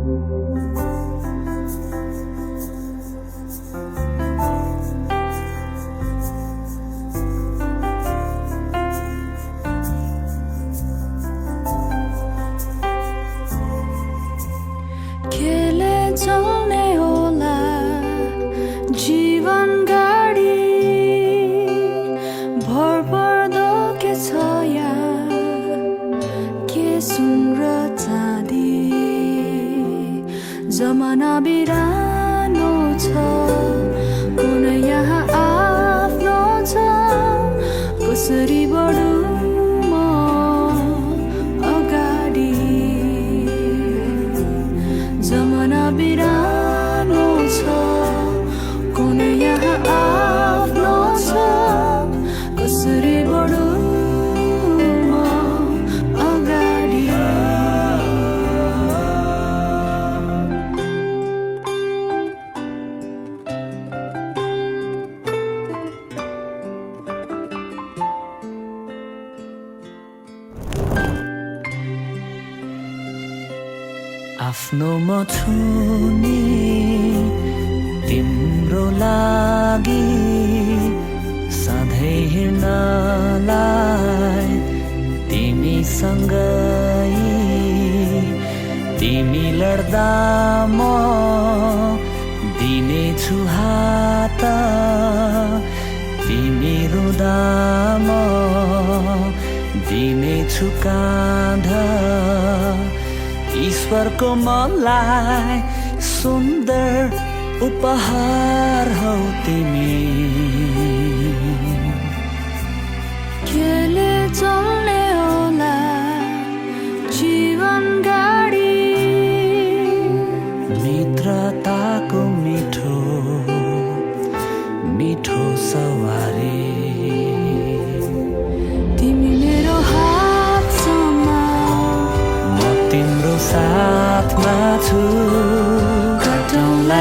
केले चल्ने होला जीवन गाडी भरपर्दो के छ यहाँ के सुन र चाँदी जमाना बिरानो छ कुन यहाँ आफ्नो छ कसरी बढौँ म अगाडि जमाना बिरानो छ कुन यहाँ आफ्नो छ कसरी बढौँ म अगाडि आफ्नो म छु नि तिम्रो लागि सधैँ हिँड्नलाई तिमीसँगै तिमी लड्दा म दिनेछु हात तिमी रुँदा म दिनेछु काँध ईश्वरको मलाई सुन्दर उपहार हौ तिमी केले चल्ने होला जीवन गाडी मित्रताको मिठो मिठो सवारी तिमी मेरो हातसम्म म तिम्रो साथमा छु कटौँला